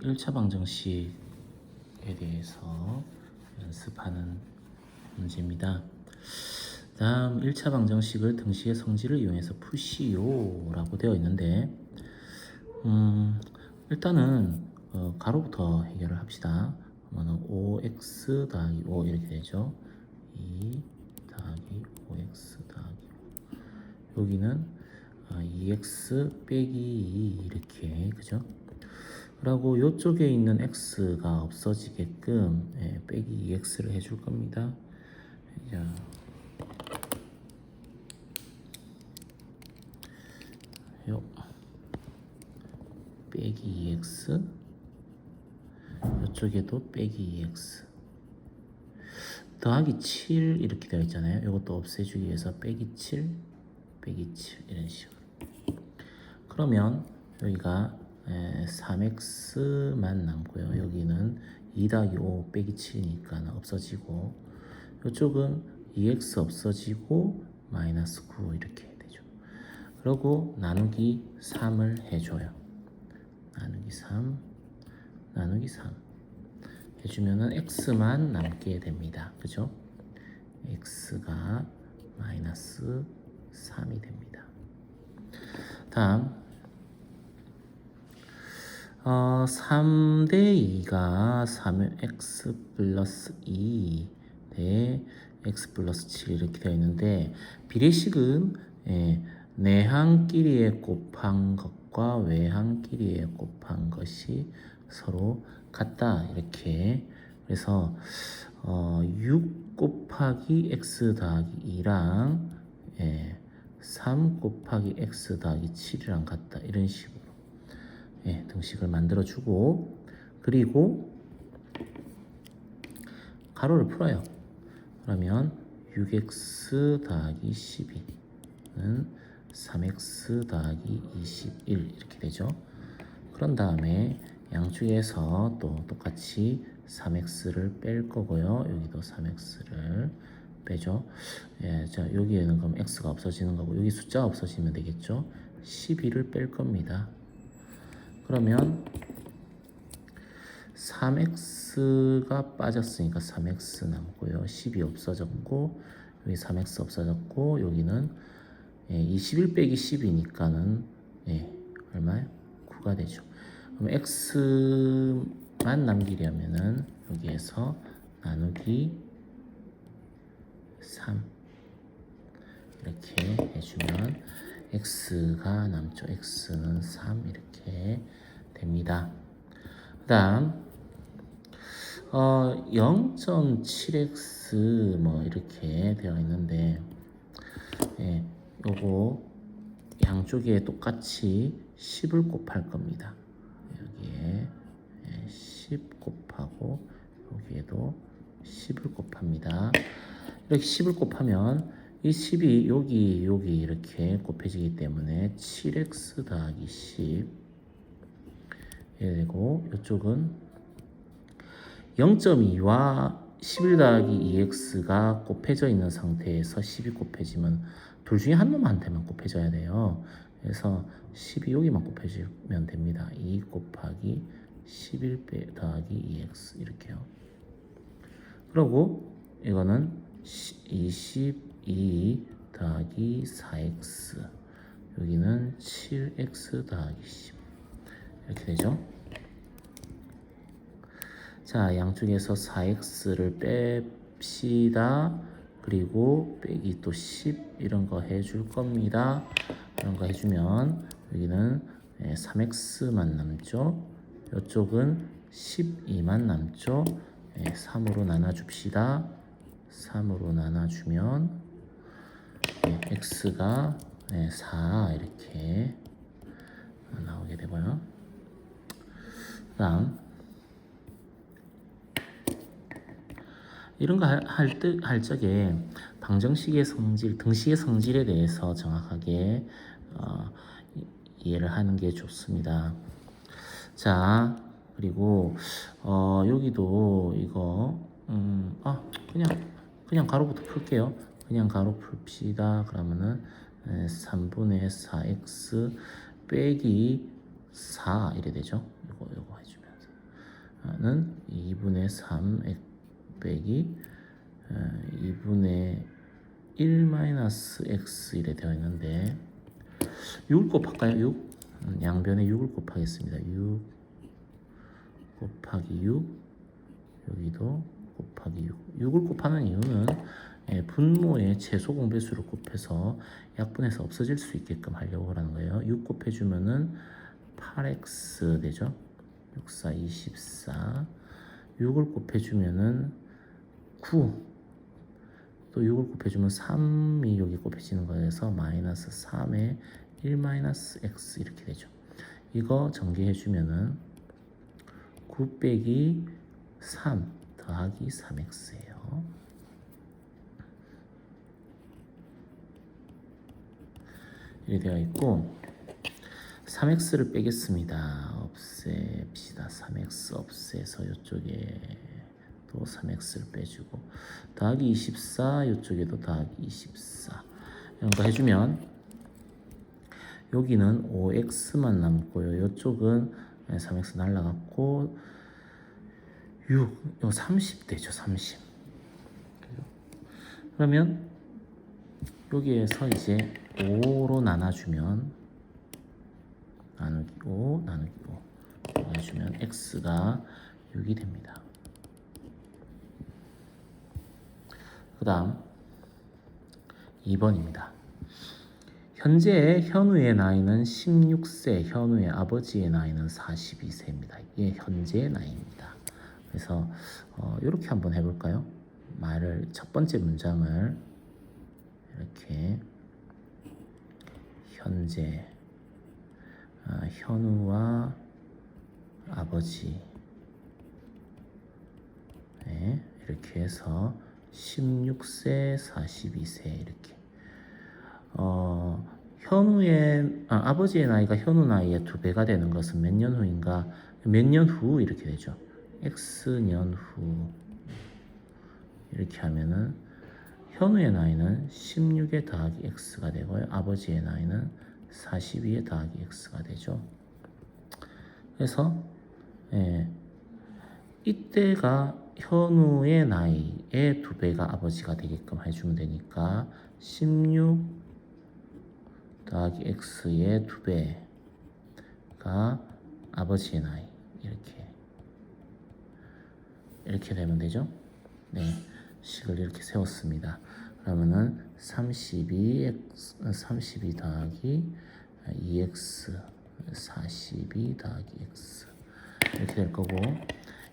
1차 방정식에 대해서 연습하는 문제입니다. 다음 1차 방정식을 등식의 성질을 이용해서 푸시오 라고 되어 있는데 일단은 가로부터 해결을 합시다. 그러면 5x 더하기 5 이렇게 되죠. 2 더하기 5x 더하기 5. 여기는 2x 빼기 2 이렇게, 그죠? 그리고 이쪽에 있는 x가 없어지게끔 빼기 2x를 해줄 겁니다. 자, 요 빼기 2x, 이쪽에도 빼기 2x, 더하기 7 이렇게 되어 있잖아요. 이것도 없애주기 위해서 빼기 7, 빼기 7 이런 식으로. 그러면 여기가 3x만 남고요. 여기는 2 더하기 5 빼기 7이니까 없어지고, 이쪽은 2x 없어지고 마이너스 9 이렇게 되죠. 그리고 나누기 3을 해줘요. 나누기 3, 나누기 3 해주면은 x만 남게 됩니다. 그죠? x가 마이너스 3이 됩니다. 다음 3대 2가 3x 플러스 2 대 x 플러스 7 이렇게 되어 있는데, 비례식은 내항끼리의 곱한 것과 외항끼리의 곱한 것이 서로 같다 이렇게. 그래서 6 곱하기 x 더하기 2랑 3 곱하기 x 더하기 7이랑 같다 이런 식으로 등식을 만들어주고, 그리고 가로를 풀어요. 그러면 6x 더하기 12는 3x 더하기 21 이렇게 되죠. 그런 다음에 양쪽에서 또 똑같이 3x를 뺄 거고요. 여기도 3x를 빼죠. 자, 여기에는 그럼 x가 없어지는 거고, 여기 숫자가 없어지면 되겠죠. 12를 뺄 겁니다. 그러면 3x가 빠졌으니까 3x 남고요. 10이 없어졌고, 여기 3x 없어졌고, 여기는 21 빼기 10이니까는 얼마요? 9가 되죠. 그럼 x만 남기려면은 여기에서 나누기 3 이렇게 해주면 x가 남죠. x는 3 이렇게 됩니다. 그 다음 0.7x 뭐 이렇게 되어 있는데, 요거 양쪽에 똑같이 10을 곱할 겁니다. 여기에 10 곱하고 여기에도 10을 곱합니다. 이렇게 10을 곱하면 이 10이 여기 이렇게 곱해지기 때문에 7x 더하기 10 이렇게 되고, 이쪽은 0.2와 11 더하기 2x가 곱해져 있는 상태에서 10이 곱해지면 둘 중에 한 놈한테만 곱해져야 돼요. 그래서 10이 여기만 곱해지면 됩니다. 2 곱하기 11 더하기 2x 이렇게요. 그리고 이거는 22 더하기 4x, 여기는 7x 더하기 10 이렇게 되죠. 자, 양쪽에서 4x를 뺍시다. 그리고 빼기 또 10 이런 거 해줄 겁니다. 이런 거 해주면 여기는 3x만 남죠. 이쪽은 12만 남죠. 3으로 나눠줍시다. 3으로 나눠주면 x가 4 이렇게 나오게 되고요. 다음 이런 거 할 적에 방정식의 성질, 등식의 성질에 대해서 정확하게 이해를 하는 게 좋습니다. 자, 그리고 여기도 이거 그냥 가로부터 풀게요. 그냥 가로 풉시다. 그러면은 3분의 4x 빼기 4 이래 되죠. 요거 해주면서 는 2분의 3 빼기 2분의 1 마이너스 x 이래 되어 있는데 6을 곱할까요? 6? 양변에 6을 곱하겠습니다. 6 곱하기 6 여기도 곱하기 6 6을 곱하는 이유는 분모의 최소 공배수를 곱해서 약분해서 없어질 수 있게끔 하려고 하는 거예요. 6 곱해주면은 8x 되죠. 6, 4, 24 6을 곱해주면은 9 또 6을 곱해주면 3이 여기 곱해지는 거여서 마이너스 3에 1 마이너스 x 이렇게 되죠. 이거 전개해주면은 9 빼기 3 더하기 3x예요. 이렇게 되어 있고 3x를 빼겠습니다. 없앱시다. 3x 없애서 이쪽에 또 3x를 빼주고 더하기 24 이쪽에도 더하기 24 이런 거 해주면 여기는 5x만 남고요. 이쪽은 3x 날라갔고 6, 30 되죠. 30 그러면 여기에서 이제 5로 나눠주면 나누기 5 나누기 5 해주면 x가 6이 됩니다. 그 다음 2번입니다. 현재 현우의 나이는 16세, 현우의 아버지의 나이는 42세입니다. 이게 현재의 나이입니다. 그래서 이렇게 한번 해볼까요? 말을 첫 번째 문장을 이렇게 현재 현우와 아버지 이렇게 해서 16세, 42세 이렇게 현우의 아버지의 나이가 현우 나이의 2배가 되는 것은 몇 년 후인가? 몇 년 후 이렇게 되죠. x년 후 이렇게 하면은 현우의 나이는 16에 더하기 x가 되고요. 아버지의 나이는 42에 더하기 x가 되죠. 그래서 이때가 현우의 나이의 2배가 아버지가 되게끔 해주면 되니까 16 더하기 x의 2배가 아버지의 나이 이렇게 되면 되죠. 네, 식을 이렇게 세웠습니다. 그러면은 32 더하기 2x 42 더하기 x 이렇게 될 거고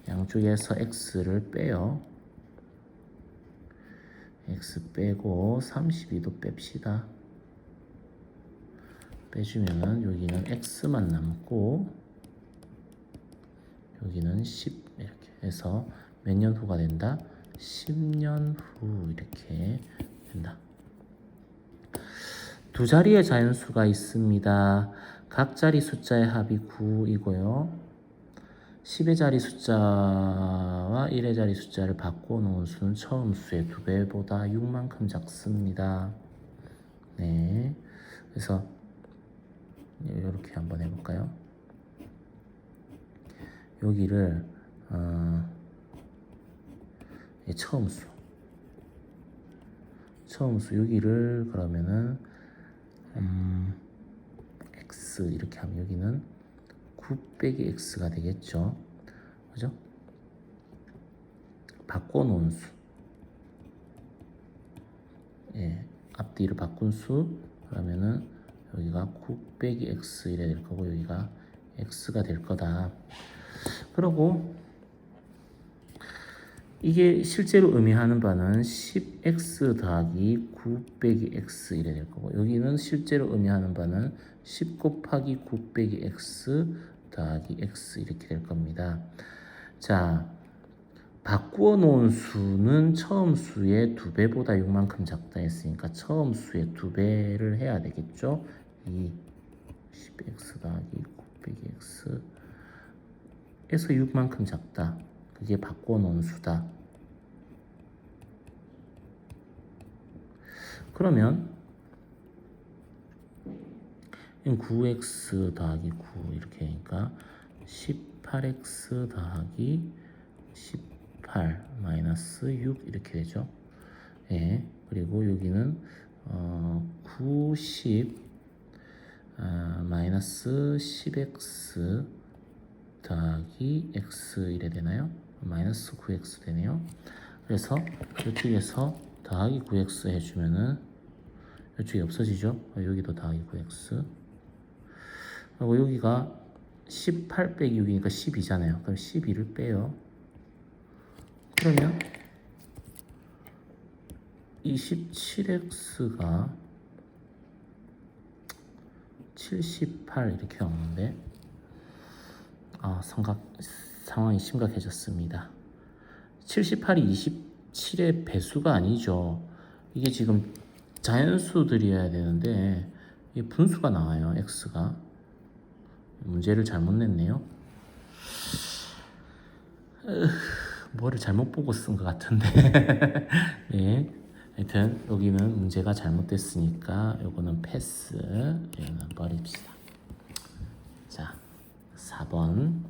양쪽에서 x를 빼요. x 빼고 32도 뺍시다. 빼주면은 여기는 x만 남고 여기는 10 이렇게 해서 몇 년 후가 된다? 10년 후 이렇게 된다. 두 자리의 자연수가 있습니다. 각 자리 숫자의 합이 9이고요. 10의 자리 숫자와 1의 자리 숫자를 바꿔놓은 수는 처음 수의 2배보다 6만큼 작습니다. 네, 그래서 이렇게 한번 해볼까요? 여기를 처음 수 여기를 그러면은 x 이렇게 하면 여기는 9 빼기 x가 되겠죠. 그죠? 바꿔놓은 수. 앞뒤를 바꾼 수. 그러면은 여기가 9 빼기 x 이래 될 거고 여기가 x가 될 거다. 그리고 이게 실제로 의미하는 바는 10x 더하기 9 빼기 x 이래 될 거고 여기는 실제로 의미하는 바는 10 곱하기 9 빼기 x 더하기 x 이렇게 될 겁니다. 자, 바꾸어 놓은 수는 처음 수의 2배보다 6만큼 작다 했으니까 처음 수의 2배를 해야 되겠죠. 10x 더하기 9 빼기 x 에서 6만큼 작다. 그게 바꿔 놓은 수다. 그러면 9x 더하기 9 이렇게 하니까 10 18x 더하기 18 마이너스 6 이렇게 되죠. 예. 그리고 여기는 90 마이너스 10x 더하기 x 이래 되나요? 마이너스 9x 되네요. 그래서 이쪽에서 더하기 9x 해주면은 이쪽이 없어지죠. 여기도 더하기 9x. 그리고 여기가 18 빼기 6이니까 12잖아요. 그럼 12를 빼요. 그러면 27x가 78 이렇게 나오는데 상황이 심각해졌습니다. 78이 27의 배수가 아니죠. 이게 지금 자연수들이어야 되는데 이게 분수가 나와요. x가. 문제를 잘못 냈네요. 뭐를 잘못 보고 쓴 것 같은데. 네. 하여튼 여기는 문제가 잘못됐으니까 요거는 패스. 여기는 버립시다. 자, 4번.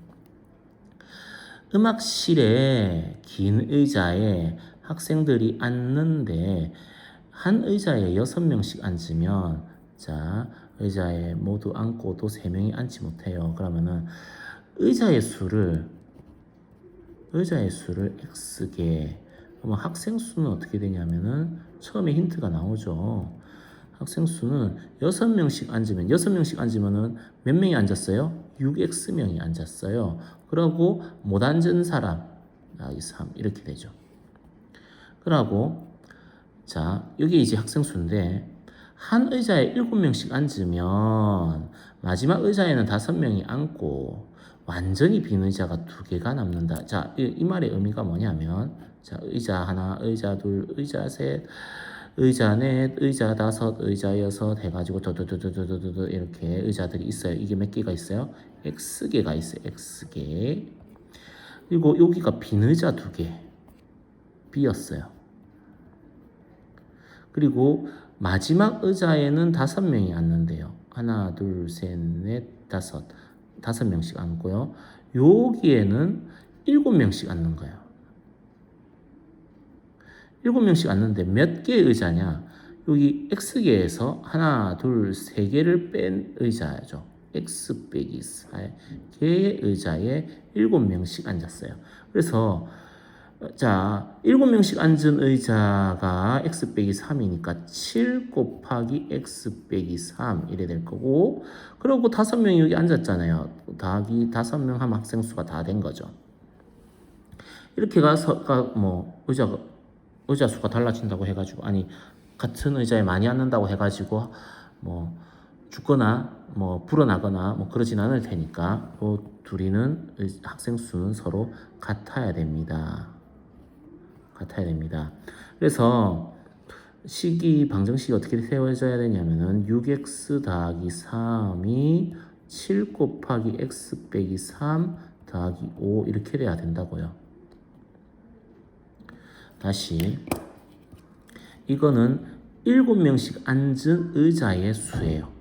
음악실에 긴 의자에 학생들이 앉는데 한 의자에 6명씩 앉으면 자, 의자에 모두 앉고도 3명이 앉지 못해요. 그러면은 의자의 수를 x개. 그러면 학생 수는 어떻게 되냐면은 처음에 힌트가 나오죠. 학생 수는 6명씩 앉으면은 몇 명이 앉았어요? 6x명이 앉았어요. 그러고 못 앉은 사람 3 이렇게 되죠. 그러고 자, 여기 이제 학생 수인데 한 의자에 7명씩 앉으면 마지막 의자에는 5명이 앉고 완전히 빈 의자가 2개가 남는다. 자, 이 말의 의미가 뭐냐면 자, 의자 하나, 의자 둘, 의자 셋, 의자 넷, 의자 다섯, 의자 여섯 해가지고 도도도도도도도 이렇게 의자들이 있어요. 이게 몇 개가 있어요? x개가 있어요. x개. 그리고 여기가 빈 의자 2개 비었어요. 그리고 마지막 의자에는 5명이 앉는데요. 하나, 둘, 셋, 넷, 다섯. 5명씩 앉고요. 여기에는 7명씩 앉는 거예요. 7명씩 앉는데 몇 개의 의자냐? 여기 x개에서 하나, 둘, 3개를 뺀 의자죠. x 빼기 4개의 의자에 7명씩 앉았어요. 그래서 자, 7명씩 앉은 의자가 x 빼기 3이니까 7 곱하기 x 빼기 3 이래 될 거고, 그리고 5명이 여기 앉았잖아요. 더하기 5명 하면 학생 수가 다 된 거죠. 이렇게 가서 뭐 의자 수가 달라진다고 해가지고 같은 의자에 많이 앉는다고 해가지고 뭐 죽거나 뭐 불어나거나 뭐 그러진 않을 테니까 둘이는 학생 수는 서로 같아야 됩니다. 그래서 방정식이 어떻게 세워져야 되냐면은 6x 더하기 3이 7 곱하기 x 빼기 3 더하기 5 이렇게 돼야 된다고요. 다시 이거는 7명씩 앉은 의자의 수예요.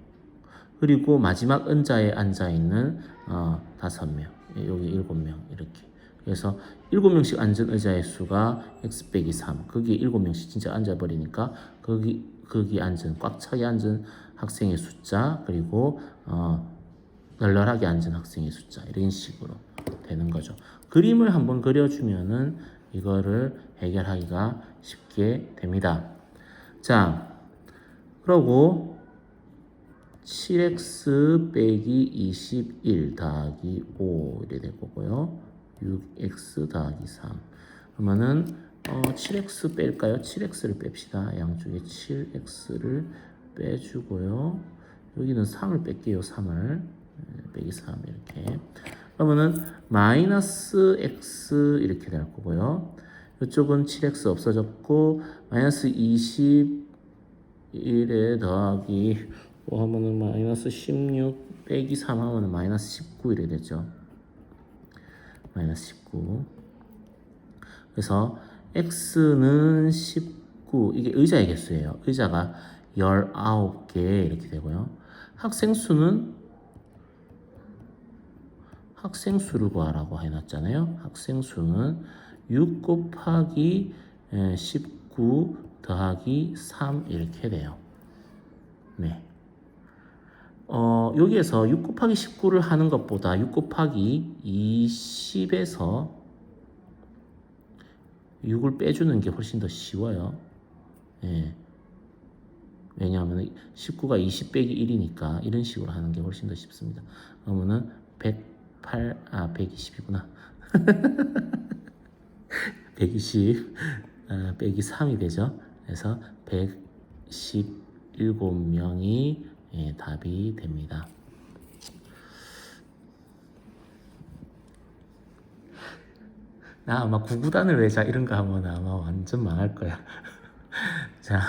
그리고 마지막 의자에 앉아있는 5명, 여기 7명 이렇게. 그래서 7명씩 앉은 의자의 수가 x 빼기 3. 거기에 7명씩 진짜 앉아버리니까 거기 꽉 차게 앉은 학생의 숫자, 그리고 널널하게 앉은 학생의 숫자, 이런 식으로 되는 거죠. 그림을 한번 그려주면은 이거를 해결하기가 쉽게 됩니다. 자, 그러고 7x 빼기 21 더하기 5 이래 될 거고요. 6x 더하기 3. 그러면은 7x 뺄까요? 7x를 뺍시다. 양쪽에 7x를 빼주고요. 여기는 3을 뺄게요. 3을 빼기 3 이렇게. 그러면은 마이너스 x 이렇게 될 거고요. 이쪽은 7x 없어졌고 마이너스 21에 더하기 하면은 마이너스 16 빼기 3 하면은 마이너스 19 이래 되죠. 마이너스 19. 그래서 x는 19. 이게 의자의 개수예요. 의자가 19개 이렇게 되고요. 학생 수는 학생 수를 구하라고 해놨잖아요. 학생 수는 6 곱하기 19 더하기 3 이렇게 돼요. 네. 여기에서 6 곱하기 19를 하는 것보다 6 곱하기 20에서 6을 빼주는 게 훨씬 더 쉬워요. 예. 왜냐하면 19가 20 빼기 1이니까 이런 식으로 하는 게 훨씬 더 쉽습니다. 그러면은 120이구나. 120 빼기 3이 되죠. 그래서 117명이 답이 됩니다. 나 아마 구구단을 외자 이런 거 하면 아마 완전 망할 거야. 자,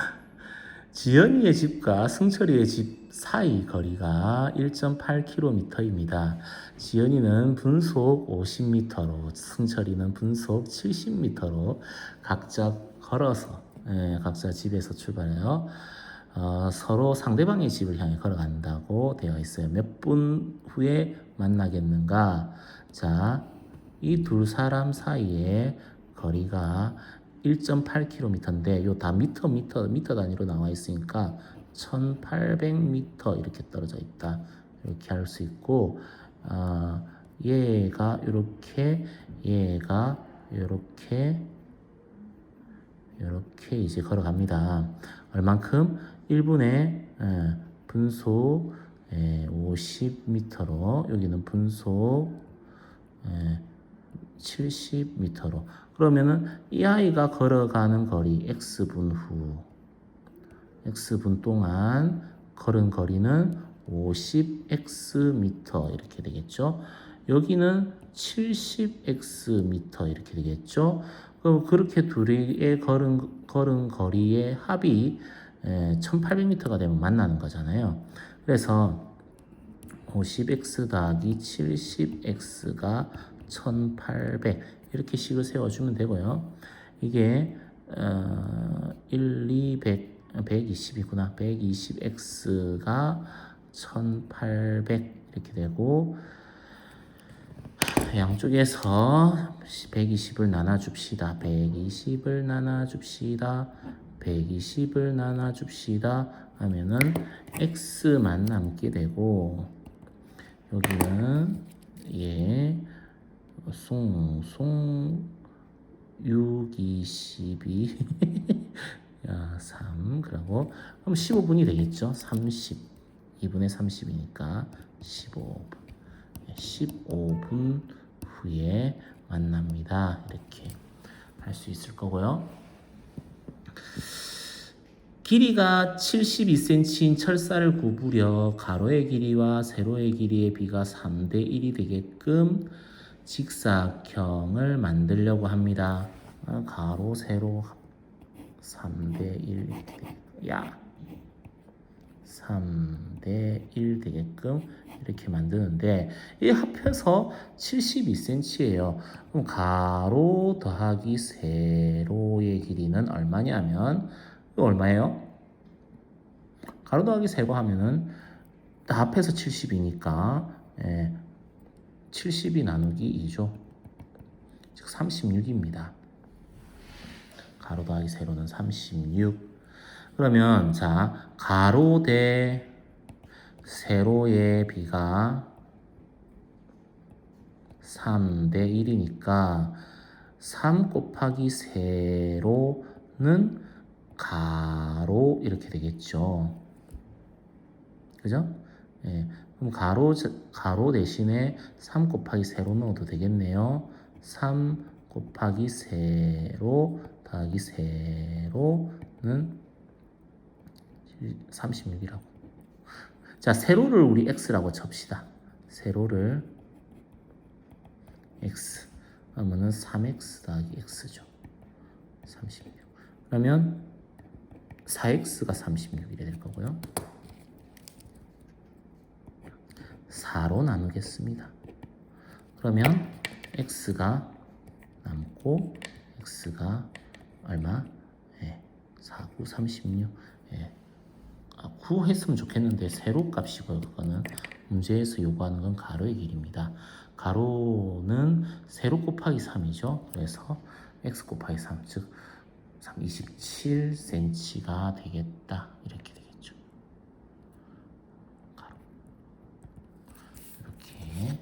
지연이의 집과 승철이의 집 사이 거리가 1.8km입니다. 지연이는 분속 50m로, 승철이는 분속 70m로 각자 걸어서 각자 집에서 출발해요. 서로 상대방의 집을 향해 걸어간다고 되어 있어요. 몇 분 후에 만나겠는가? 자, 이 두 사람 사이의 거리가 1.8km인데 요 다 미터 단위로 나와 있으니까 1800m 이렇게 떨어져 있다. 이렇게 할 수 있고 얘가 이렇게 얘가 이렇게 이제 걸어갑니다. 얼만큼? 1분에 분속 50m로 여기는 분속 70m로 그러면은 이 아이가 걸어가는 거리 x분 후 x분 동안 걸은 거리는 50xm 이렇게 되겠죠. 여기는 70xm 이렇게 되겠죠. 그럼 그렇게 둘이의 걸은 거리의 합이 1800m가 되면 만나는 거잖아요. 그래서 50x 더하기 70x가 1800 이렇게 식을 세워주면 되고요. 이게 120이구나. 120x가 1800 이렇게 되고 양쪽에서 120을 나눠줍시다. 120을 나눠줍시다. 120을 나눠줍시다 하면은 x만 남게 되고 여기는 송 6, 22 야, 3 그러고 그럼 15분이 되겠죠. 30 2분의 30이니까 15분 후에 만납니다. 이렇게 할 수 있을 거고요. 길이가 72cm인 철사를 굽으려 가로의 길이와 세로의 길이의 비가 3대 1이 되게끔 직사각형을 만들려고 합니다. 가로 세로 3대 1 이렇게 되겠다. 3대 1 되게끔 이렇게 만드는데 이 합해서 72cm예요. 그럼 가로 더하기 세로의 길이는 얼마냐면 이거 얼마예요? 가로 더하기 세로 하면은 다 합해서 70이니까 70이 나누기 2죠. 즉 36입니다. 가로 더하기 세로는 36. 그러면 자 가로 대 세로의 비가 3대 1이니까 3 곱하기 세로는 가로 이렇게 되겠죠. 그죠? 그럼 가로 대신에 3 곱하기 세로 넣어도 되겠네요. 3 곱하기 세로 더하기 세로는 36이라고. 자, 세로를 우리 x라고 칩시다. 세로를 x 그러면은 3x 더하기 x죠. 36. 그러면 4x가 36이래 될 거고요. 4로 나누겠습니다. 그러면 x가 남고 x가 얼마? 4, 9, 36. 9 했으면 좋겠는데 세로 값이고요. 그거는 문제에서 요구하는 건 가로의 길입니다. 가로는 세로 곱하기 3이죠. 그래서 x 곱하기 3, 즉 27cm가 되겠다. 이렇게 되겠죠. 가로. 이렇게.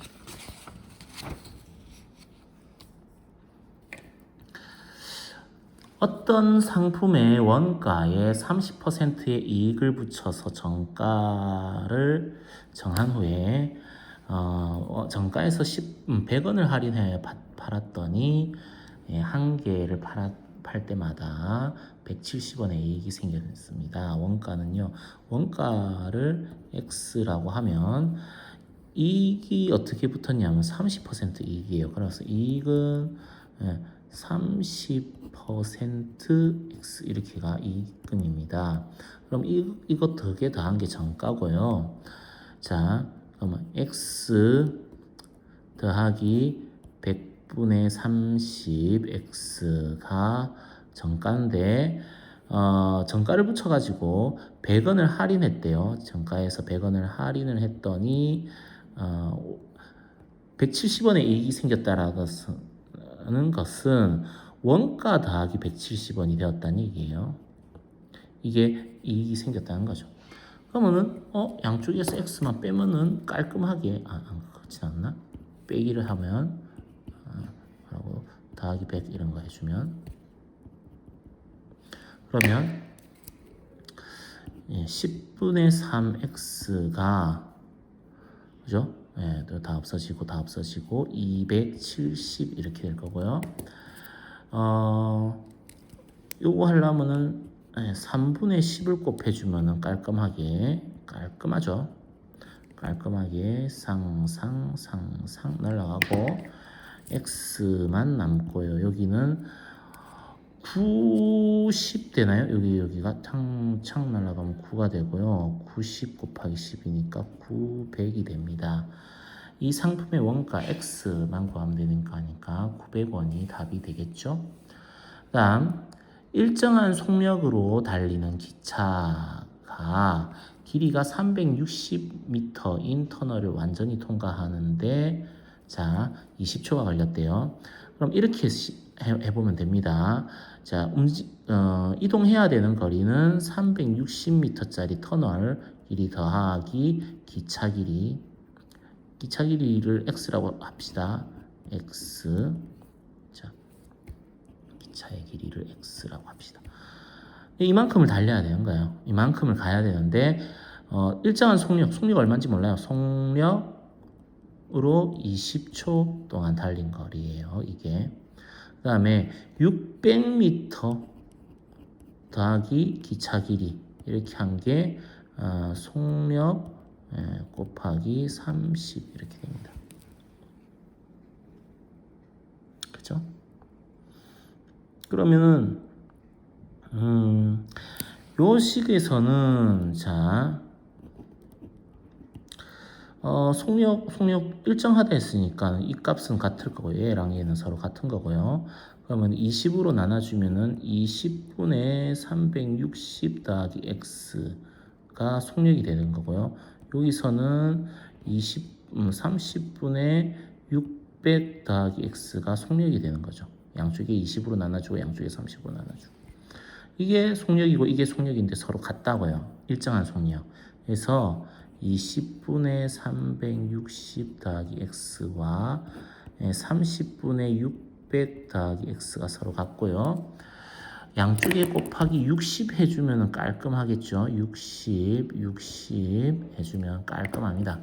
어떤 상품의 원가에 30%의 이익을 붙여서 정가를 정한 후에 정가에서 100원을 할인해 팔았더니 한 개를 팔 때마다 170원의 이익이 생겼습니다. 원가는요. 원가를 X라고 하면 이익이 어떻게 붙었냐면 30% 이익이에요. 그래서 이익은 30% X 이렇게가 이익금입니다. 그럼 이거 덕에 더한 게 정가고요. 자, 그러면 X 더하기 100분의 30 X가 정가인데 정가를 붙여가지고 100원을 할인했대요. 정가에서 100원을 할인을 했더니 170원의 이익이 생겼다라는 것은 원가 더하기 170원이 되었다는 얘기예요. 이게 이익이 생겼다는 거죠. 그러면은 양쪽에서 x만 빼면은 깔끔하게 그렇진 않나? 빼기를 하면 하고 더하기 100 이런 거 해주면 그러면 10분의 3x가 그죠? 다 없어지고 270 이렇게 될 거고요. 요거 하려면은 3분의 10을 곱해주면은 깔끔하죠. 깔끔하게 상상 날라가고 x만 남고요. 여기는 90 되나요? 여기가 창 날라가면 9가 되고요. 90 곱하기 10이니까 900이 됩니다. 이 상품의 원가 X만 구하면 되는 거니까 900원이 답이 되겠죠. 다음 일정한 속력으로 달리는 기차가 길이가 360m인 터널을 완전히 통과하는데 자 20초가 걸렸대요. 그럼 이렇게 해보면 됩니다. 자 이동해야 되는 거리는 360m짜리 터널 길이 더하기 기차 길이를 x라고 합시다. x. 자, 기차의 길이를 x라고 합시다. 이만큼을 달려야 되는 거예요. 이만큼을 가야 되는데 일정한 속력 얼마인지 몰라요. 속력으로 20초 동안 달린 거리예요. 이게. 그 다음에 600m 더하기 기차 길이 이렇게 한 게 속력 곱하기 30 이렇게 됩니다. 그죠? 그러면은 요 식에서는 자 속력 일정하다 했으니까 이 값은 같을 거고요. 얘랑 얘는 서로 같은 거고요. 그러면 20으로 나눠주면은 20분의 360 더하기 x가 속력이 되는 거고요. 여기서는 30분의 600 더하기 x가 속력이 되는 거죠. 양쪽에 20으로 나눠주고 양쪽에 30으로 나눠주고. 이게 속력이고 이게 속력인데 서로 같다고요. 일정한 속력. 그래서 20분의 360 더하기 x와 30분의 600 더하기 x가 서로 같고요. 양쪽에 곱하기 60 해주면 깔끔하겠죠. 60 해주면 깔끔합니다.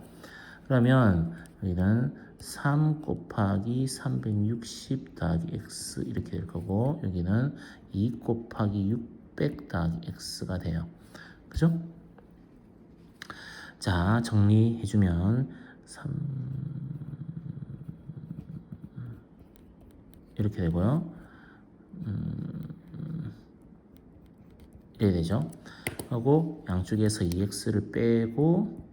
그러면 여기는 3 곱하기 360 더하기 x 이렇게 될 거고 여기는 2 곱하기 600 더하기 x가 돼요. 그죠? 자, 정리해주면 3 이렇게 되고요. 이렇게 되죠. 하고 양쪽에서 2x를 빼고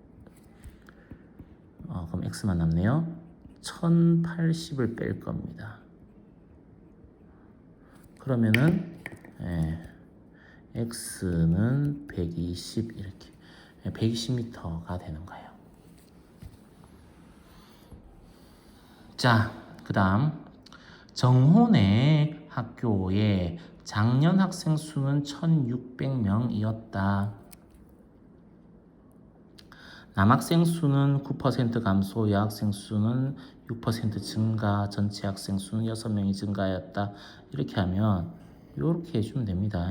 그럼 x만 남네요. 1080을 뺄 겁니다. 그러면은 x는 120 이렇게 120m가 되는 거예요. 자, 그 다음 정혼의 학교에 작년 학생 수는 1600명이었다. 남학생 수는 9% 감소, 여학생 수는 6% 증가, 전체 학생 수는 6명이 증가하였다. 이렇게 하면 이렇게 해주면 됩니다.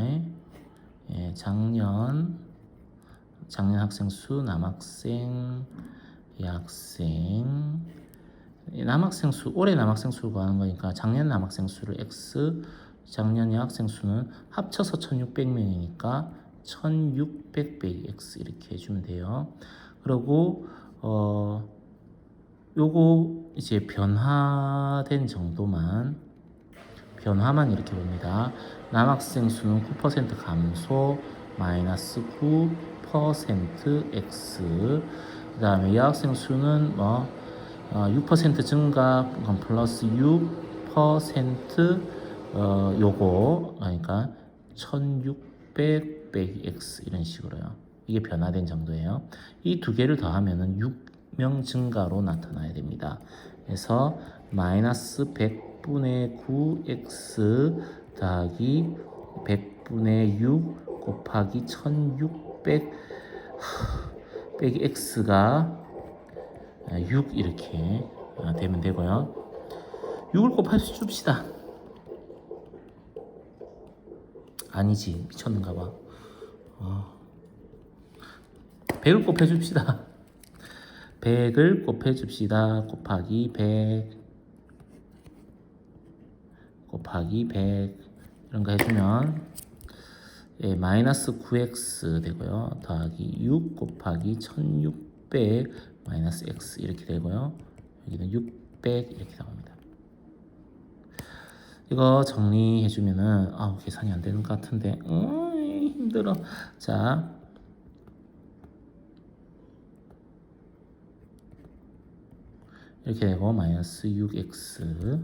예, 작년 학생 수, 남학생, 여학생, 남학생 수, 올해 남학생 수를 구하는 거니까 작년 남학생 수를 x, 작년 여학생 수는 합쳐서 1600명이니까 1600 빼기 x 이렇게 해주면 돼요. 그리고 요거 이제 변화된 정도만 이렇게 봅니다. 남학생 수는 9% 감소 마이너스 9% x, 그 다음에 여학생 수는 6% 증가 플러스 6% 요거 그러니까 1600 빼기 x 이런 식으로요. 이게 변화된 정도예요. 이 두 개를 더하면은 6명 증가로 나타나야 됩니다. 그래서 마이너스 100분의 9x 더하기 100분의 6 곱하기 1600 빼기 x가 6 이렇게 되면 되고요. 6을 곱해서 줍시다. 아니지, 미쳤는가 봐. 100을 곱해줍시다. 100을 곱해줍시다. 곱하기 100 곱하기 100 이런 거 해주면 마이너스 9x 되고요. 더하기 6 곱하기 1600 마이너스 x 이렇게 되고요. 여기는 600 이렇게 나옵니다. 이거 정리해주면은 계산이 안 되는 것 같은데 힘들어. 자, 이렇게 되고 마이너스 6x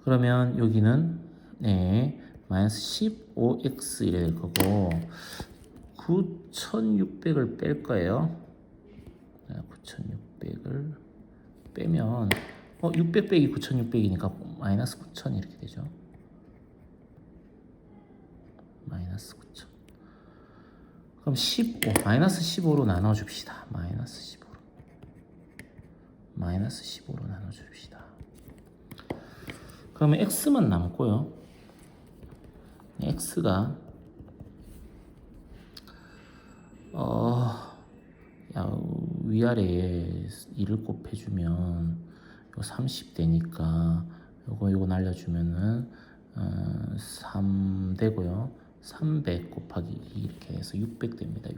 그러면 여기는 마이너스 15x 이래 될 거고 9600을 뺄 거예요. 9600을 빼면 600 빼기 9600이니까 마이너스 9000 이렇게 되죠. 마이너스 9000. 그럼 15 마이너스 15로 나눠줍시다. 마이너스 15로 나눠줍시다. 그러면 x만 남고요. x가 위아래에 2를 곱해주면 이거 30 되니까 요거 날려주면은 3 되고요. 300 곱하기 2 이렇게 해서 600 됩니다.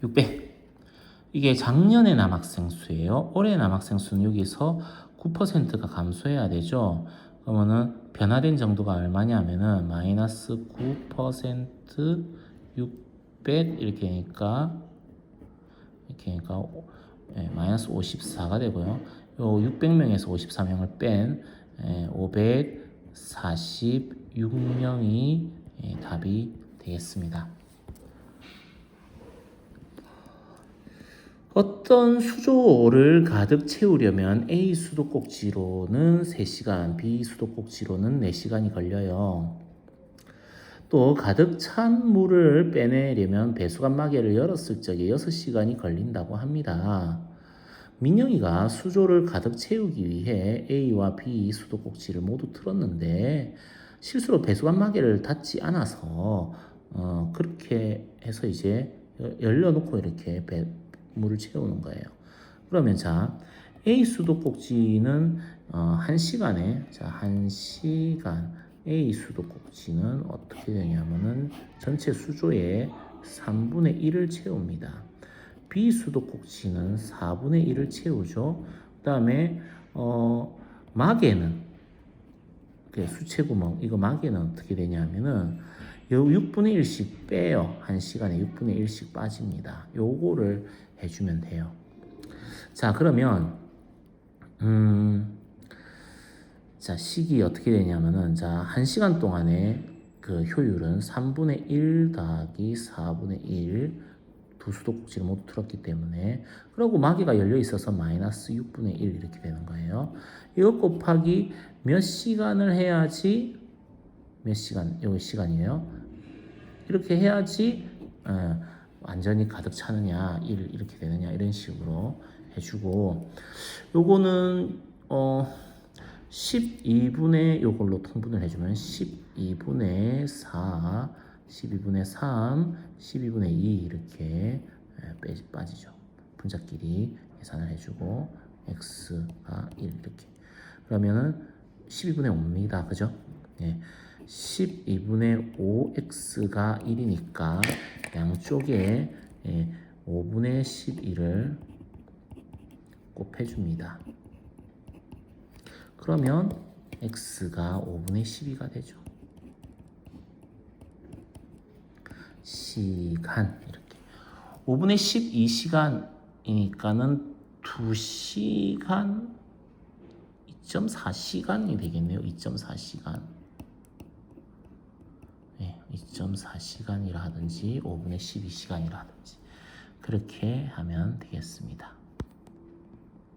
600. 이게 작년의 남학생 수예요. 올해 남학생 수는 여기서 9%가 감소해야 되죠. 그러면은 변화된 정도가 얼마냐면은 마이너스 9% 600 이렇게 되니까 마이너스 54가 되고요. 요 600명에서 54명을 뺀 546명이 답이 되겠습니다. 어떤 수조를 가득 채우려면 A 수도꼭지로는 3시간, B 수도꼭지로는 4시간이 걸려요. 또 가득 찬 물을 빼내려면 배수관 마개를 열었을 적에 6시간이 걸린다고 합니다. 민영이가 수조를 가득 채우기 위해 A와 B 수도꼭지를 모두 틀었는데 실수로 배수관 마개를 닫지 않아서 그렇게 해서 이제 열려놓고 이렇게 물을 채우는 거예요. 그러면 자, A 수도꼭지는 1시간에 1시간 A 수도꼭지는 어떻게 되냐면은 전체 수조의 3분의 1을 채웁니다. B 수도꼭지는 4분의 1을 채우죠. 그 다음에 마개는 수채구멍 이거 마개는 어떻게 되냐면은 요 6분의 1씩 빼요. 1시간에 6분의 1씩 빠집니다. 요거를 해주면 돼요. 자, 그러면 식이 어떻게 되냐면은 1시간 동안에 그 효율은 3분의 1 더하기 4분의 1 두 수도꼭지를 모두 틀었기 때문에. 그리고 마개가 열려 있어서 마이너스 6분의 1 이렇게 되는 거예요. 이거 곱하기 몇 시간을 해야지 몇 시간, 이거 시간이에요. 이렇게 해야지 완전히 가득 차느냐 1 이렇게 되느냐 이런 식으로 해주고, 요거는 12분의 요걸로 통분을 해주면 12분의 4, 12분의 3, 12분의 2 이렇게 빠지죠. 분자끼리 계산을 해주고 x가 1 이렇게. 그러면은 12분의 5입니다. 그죠? 예. 12분의 5x가 1이니까 양쪽에 5분의 11을 곱해줍니다. 그러면 x가 5분의 12가 되죠. 시간 이렇게 5분의 12시간이니까는 2시간 2.4시간이 되겠네요. 2.4시간 2.4시간이라 하든지 5분의 12시간이라 하든지 그렇게 하면 되겠습니다.